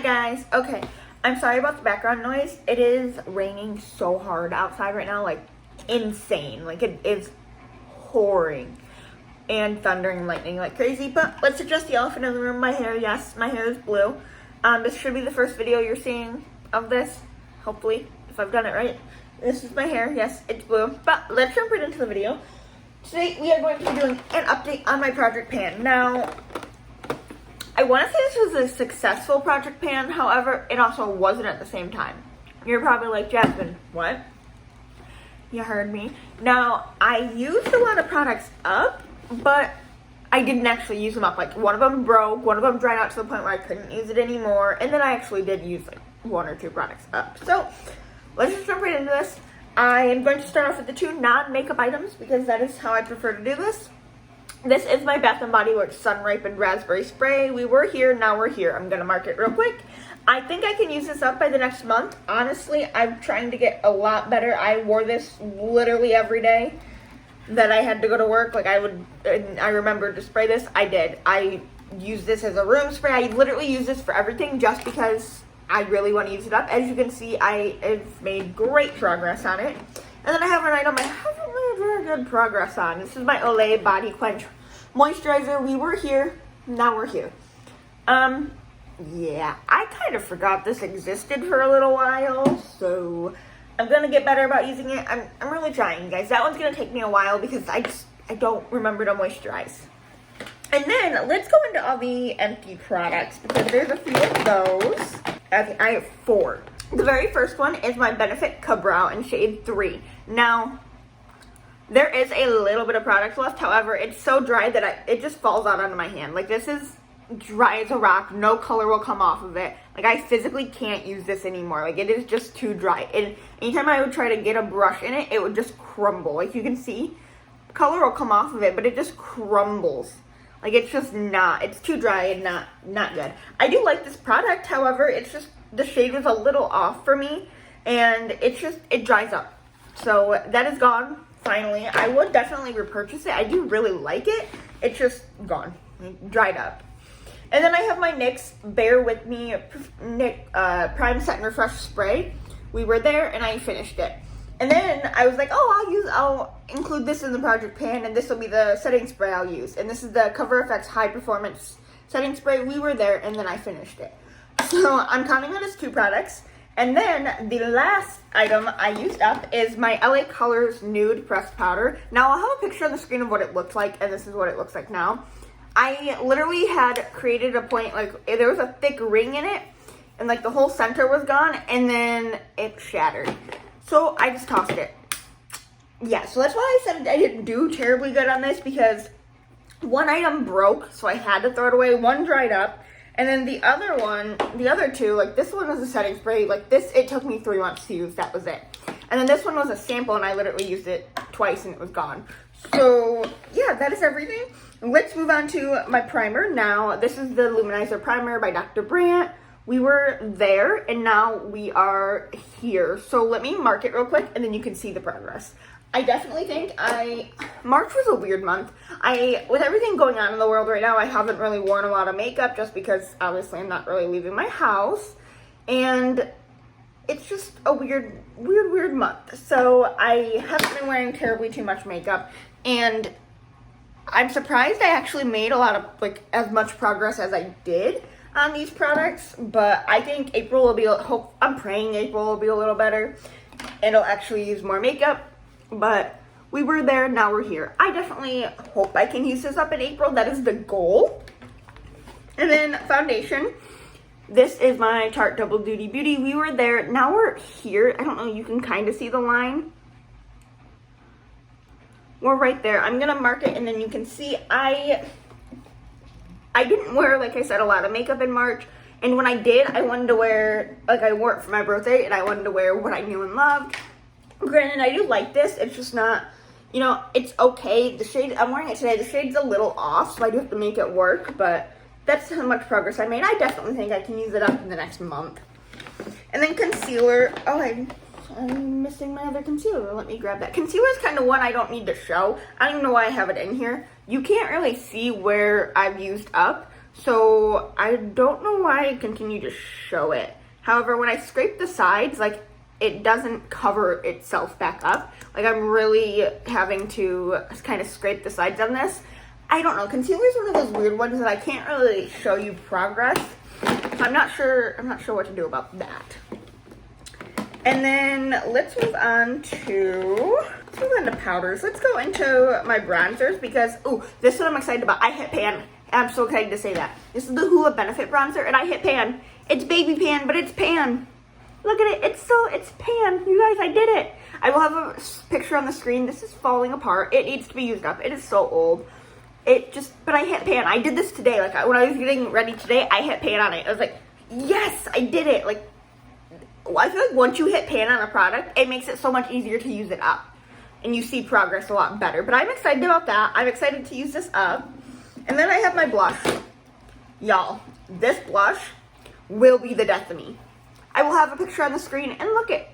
guys. Okay, I'm sorry about the background noise. It is raining so hard outside right now, like insane. Like it is pouring and thundering and lightning like crazy. But let's address the elephant in the room. My hair, yes, my hair is blue. This should be the first video you're seeing of this, hopefully, if I've done it right. This is my hair, yes, it's blue. But let's jump right into the video. Today we are going to be doing an update on my project pan. Now, I want to say this was a successful project pan, however, it also wasn't at the same time. You're probably like, Jasmine, what? You heard me. Now, I used a lot of products up, but I didn't actually use them up. Like, one of them broke, one of them dried out to the point where I couldn't use it anymore, and then I actually did use like one or two products up. So, let's just jump right into this. I am going to start off with the two non-makeup items because that is how I prefer to do this. This is my Bath & Body Works Sun Ripened Raspberry Spray. We were here, now we're here. I'm going to mark it real quick. I think I can use this up by the next month. Honestly, I'm trying to get a lot better. I wore this literally every day that I had to go to work. Like, I remember to spray this. I did. I used this as a room spray. I literally use this for everything just because I really want to use it up. As you can see, I have made great progress on it. And then I have an item I haven't made very good progress on. This is my Olay Body Quench Moisturizer. We were here, now we're here. Yeah, I kind of forgot this existed for a little while, so I'm going to get better about using it. I'm really trying, guys. That one's going to take me a while because I don't remember to moisturize. And then, let's go into all the empty products because there's a few of those. Okay, I have 4. The very first one is my Benefit Ka-Brow in shade 3. Now, there is a little bit of product left. However, it's so dry that it just falls out onto my hand. Like, this is dry as a rock. No color will come off of it. Like, I physically can't use this anymore. Like, it is just too dry. And anytime I would try to get a brush in it, it would just crumble. Like, you can see, color will come off of it, but it just crumbles. Like, it's just not, it's too dry and not good. I do like this product, however, it's just, the shade was a little off for me, and it dries up. So, that is gone, finally. I would definitely repurchase it. I do really like it. It's just gone, dried up. And then I have my NYX Bear With Me Prime Set and Refresh Spray. We were there, and I finished it. And then I was like, oh, I'll include this in the project pan, and this will be the setting spray I'll use. And this is the Cover FX High Performance Setting Spray. We were there, and then I finished it. So I'm counting that as 2 products. And then the last item I used up is my LA Colors Nude Pressed Powder. Now I'll have a picture on the screen of what it looked like, and this is what it looks like now. I literally had created a point, like, there was a thick ring in it, and like the whole center was gone, and then it shattered. So I just tossed it. Yeah, so that's why I said I didn't do terribly good on this, because one item broke, so I had to throw it away. One dried up, and then the other 2, like this one was a setting spray. Like this, it took me 3 months to use. That was it. And then this one was a sample, and I literally used it twice, and it was gone. So yeah, that is everything. Let's move on to my primer now. This is the Luminizer Primer by Dr. Brandt. We were there, and now we are here. So let me mark it real quick, and then you can see the progress. I definitely think March was a weird month. With everything going on in the world right now, I haven't really worn a lot of makeup just because, obviously, I'm not really leaving my house. And it's just a weird month. So I haven't been wearing terribly too much makeup, and I'm surprised I actually made a lot of, like, as much progress as I did on these products, but I think April will be, I'm praying April will be a little better, and I'll actually use more makeup, but we were there, now we're here. I definitely hope I can use this up in April. That is the goal. And then foundation. This is my Tarte Double Duty Beauty. We were there, now we're here. I don't know, you can kind of see the line. We're right there. I'm gonna mark it, and then you can see I didn't wear, like I said, a lot of makeup in March, and when I did, I wanted to wear, like, I wore it for my birthday, and I wanted to wear what I knew and loved. Granted, I do like this, it's just not, you know, it's okay. The shade, I'm wearing it today, the shade's a little off, so I do have to make it work, but that's how much progress I made. I definitely think I can use it up in the next month. And then concealer, I'm missing my other concealer. Let me grab that. Concealer is kind of one I don't need to show. I don't even know why I have it in here. You can't really see where I've used up. So I don't know why I continue to show it. However, when I scrape the sides, like, it doesn't cover itself back up. Like, I'm really having to kind of scrape the sides on this. I don't know. Concealer is one of those weird ones that I can't really show you progress. So I'm not sure what to do about that. And then let's move on to powders. Let's go into my bronzers because, oh, this one I'm excited about. I hit pan. I'm so excited to say that. This is the Hoola Benefit Bronzer, and I hit pan. It's baby pan, but it's pan. Look at it. It's pan. You guys, I did it. I will have a picture on the screen. This is falling apart. It needs to be used up. It is so old. But I hit pan. I did this today. Like, when I was getting ready today, I hit pan on it. I was like, yes, I did it. Like, I feel like once you hit pan on a product, it makes it so much easier to use it up. And you see progress a lot better. But I'm excited about that. I'm excited to use this up. And then I have my blush. Y'all, this blush will be the death of me. I will have a picture on the screen, and look it.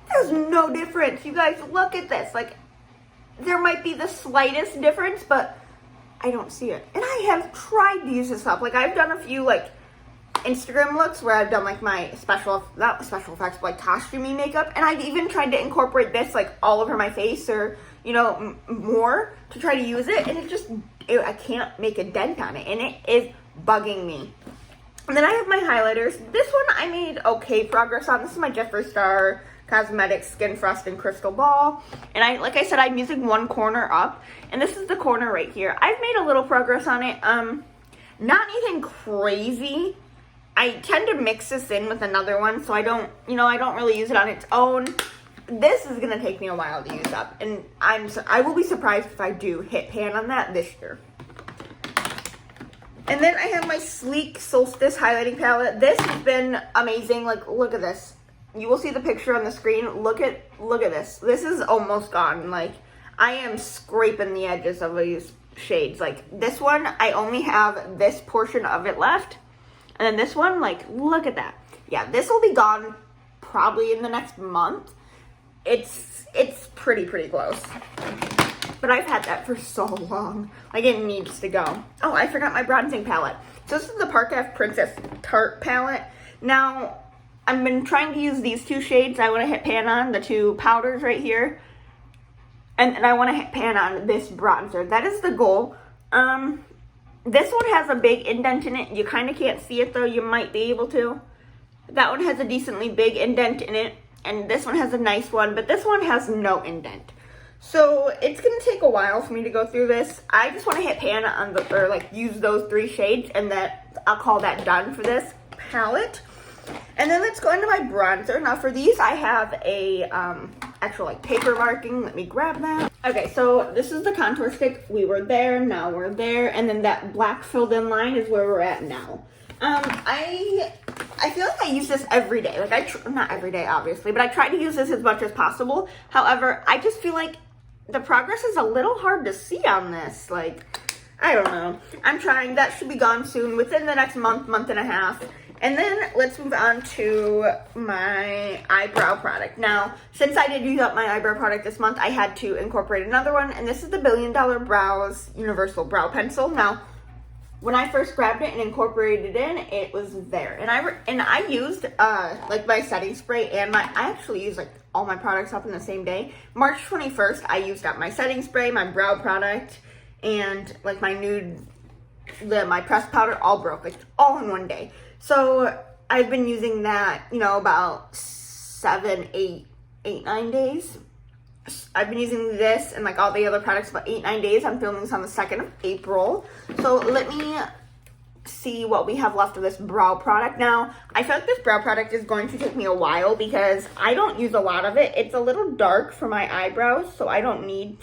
There's no difference. You guys, look at this. Like, there might be the slightest difference, but I don't see it. And I have tried to use this up. Like, I've done a few, like, Instagram looks where I've done, like, my not special effects, but, like, costumey makeup. And I've even tried to incorporate this, like, all over my face or, you know, more to try to use it. And I can't make a dent on it. And it is bugging me. And then I have my highlighters. This one I made okay progress on. This is my Jeffree Star Cosmetics Skin Frost and Crystal Ball. And like I said, I'm using one corner up. And this is the corner right here. I've made a little progress on it. Not anything crazy. I tend to mix this in with another one, so I don't really use it on its own. This is gonna take me a while to use up. And I will be surprised if I do hit pan on that this year. And then I have my Sleek Solstice Highlighting Palette. This has been amazing. Like, look at this. You will see the picture on the screen. Look at this. This is almost gone. Like, I am scraping the edges of these shades. Like, this one, I only have this portion of it left. And then this one, like, look at that. Yeah, this will be gone probably in the next month. It's pretty close. But I've had that for so long. Like, it needs to go. Oh, I forgot my bronzing palette. So this is the Park Ave Princess Tarte palette. Now, I've been trying to use these two shades. I want to hit pan on the two powders right here. And I want to hit pan on this bronzer. That is the goal. This one has a big indent in it. You kind of can't see it, though. You might be able to. That one has a decently big indent in it. And this one has a nice one. But this one has no indent. So it's going to take a while for me to go through this. I just want to hit pan on use those three shades, and I'll call that done for this palette. And then let's go into my bronzer. Now for these, I have a actual paper marking. Let me grab that. Okay, so this is the contour stick. We were there, now we're there, and then that black filled in line is where we're at now. I feel like I use this every day. Like, not every day, obviously, but I try to use this as much as possible. However, I just feel like the progress is a little hard to see on this. Like, I don't know. I'm trying. That should be gone soon, within the next month and a half. And then let's move on to my eyebrow product. Now, since I did use up my eyebrow product this month, I had to incorporate another one. And this is the Billion Dollar Brows Universal Brow Pencil. Now, when I first grabbed it and incorporated it in, it was there. And I used my setting spray and I actually used all my products up in the same day. March 21st, I used up my setting spray, my brow product, and my nude, my pressed powder all broke, all in one day. So I've been using that, about 7, 8, 9 days. I've been using this and all the other products about 8, 9 days. I'm filming this on the 2nd of April. So let me see what we have left of this brow product. Now, I feel like this brow product is going to take me a while because I don't use a lot of it. It's a little dark for my eyebrows, so I don't need,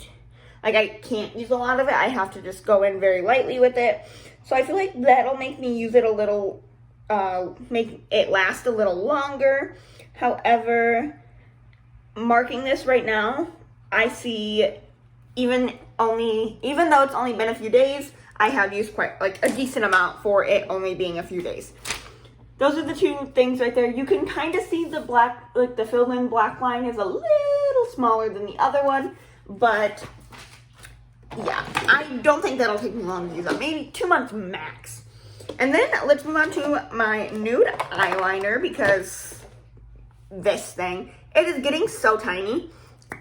I can't use a lot of it. I have to just go in very lightly with it. So I feel like that'll make me use it a little, make it last a little longer. However, marking this right now, I see even though it's only been a few days, I have used quite a decent amount for it only being a few days. Those are the two things right there. You can kind of see the black, the filled in black line is a little smaller than the other one, but yeah, I don't think that'll take me long to use up. Maybe 2 months max. And then let's move on to my nude eyeliner because this thing, it is getting so tiny.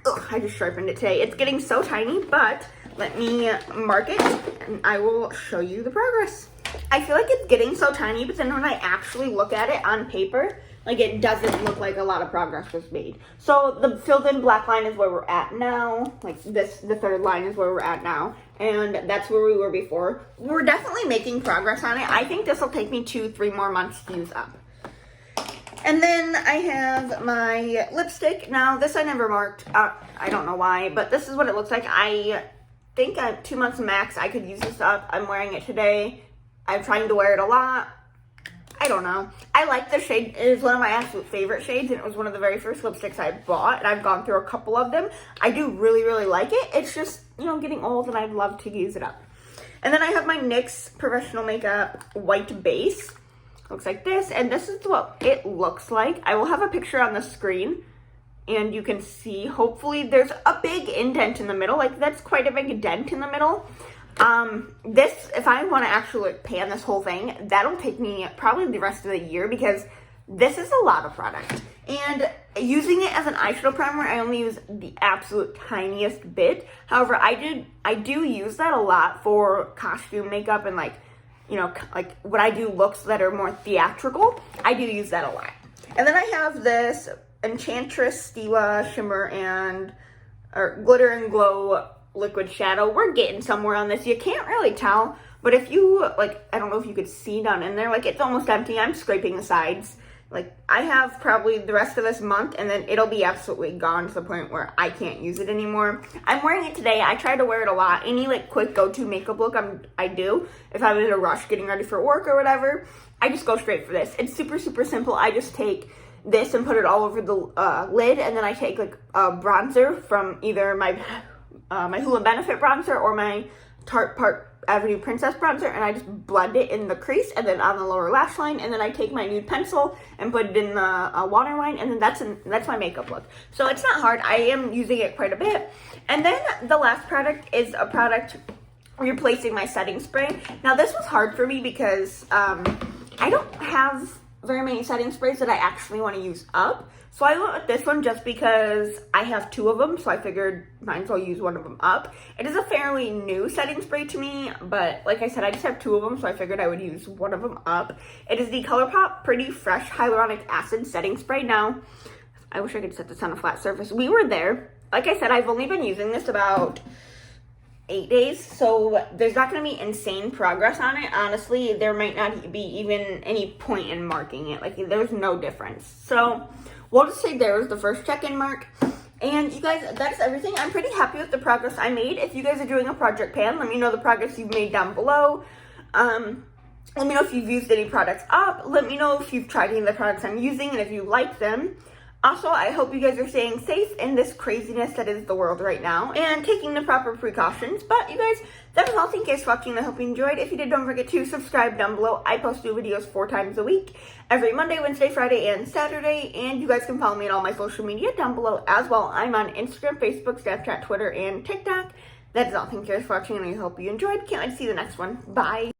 Ugh, I just sharpened it today. It's getting so tiny, but let me mark it and I will show you the progress. I feel like it's getting so tiny, but then when I actually look at it on paper, like it doesn't look like a lot of progress was made. So the filled in black line is where we're at now. Like this, the third line is where we're at now. And that's where we were before. We're definitely making progress on it. I think this will take me 2-3 more months to use up. And then I have my lipstick. Now this I never marked. I don't know why, but this is what it looks like. I think at 2 months max I could use this up. I'm wearing it today. I'm trying to wear it a lot. I don't know. I like the shade. It is one of my absolute favorite shades, and it was one of the very first lipsticks I bought, and I've gone through a couple of them. I do really, really like it. It's just, you know, getting old, and I'd love to use it up. And then I have my NYX Professional Makeup white base. Looks like this, and this is what it looks like. I will have a picture on the screen, and you can see, hopefully, there's a big indent in the middle. Like, that's quite a big dent in the middle. This, if I want to actually pan this whole thing, that'll take me probably the rest of the year because this is a lot of product. And using it as an eyeshadow primer, I only use the absolute tiniest bit. However, I do use that a lot for costume makeup and like, you know, like when I do looks that are more theatrical, I do use that a lot. And then I have this Enchantress Stila Shimmer or Glitter and Glow liquid shadow. We're getting somewhere on this. You can't really tell, but if you, like, I don't know if you could see down in there, like, it's almost empty. I'm scraping the sides. Like, I have probably the rest of this month, and then it'll be absolutely gone to the point where I can't use it anymore. I'm wearing it today. I try to wear it a lot. Any, like, quick go-to makeup look I do, if I'm in a rush getting ready for work or whatever, I just go straight for this. It's super, super simple. I just take this and put it all over the lid, and then I take, like, a bronzer from either my Hoola Benefit bronzer or my Tarte Park Avenue Princess bronzer, and I just blend it in the crease and then on the lower lash line, and then I take my nude pencil and put it in the waterline, and then that's my makeup look. So it's not hard. I am using it quite a bit. And then the last product is a product replacing my setting spray. Now this was hard for me because I don't have very many setting sprays that I actually want to use up. So I went with this one just because I have 2 of them, so I figured might as well use one of them up. It is a fairly new setting spray to me, but like I said, I just have 2 of them, so I figured I would use one of them up. It is the ColourPop Pretty Fresh Hyaluronic Acid Setting Spray. Now, I wish I could set this on a flat surface. We were there. Like I said, I've only been using this about 8 days, so there's not going to be insane progress on it. Honestly, there might not be even any point in marking it. Like, there's no difference. So we'll just say there was the first check-in mark. And you guys, that's everything. I'm pretty happy with the progress I made. If you guys are doing a project pan, let me know the progress you've made down below. Let me know if you've used any products up. Let me know if you've tried any of the products I'm using and if you like them. Also, I hope you guys are staying safe in this craziness that is the world right now and taking the proper precautions. But you guys, that is all. Thank you guys for watching. I hope you enjoyed. If you did, don't forget to subscribe down below. I post new videos 4 times a week, every Monday, Wednesday, Friday, and Saturday. And you guys can follow me on all my social media down below as well. I'm on Instagram, Facebook, Snapchat, Twitter, and TikTok. That is all. Thank you guys for watching, and I hope you enjoyed. Can't wait to see the next one. Bye.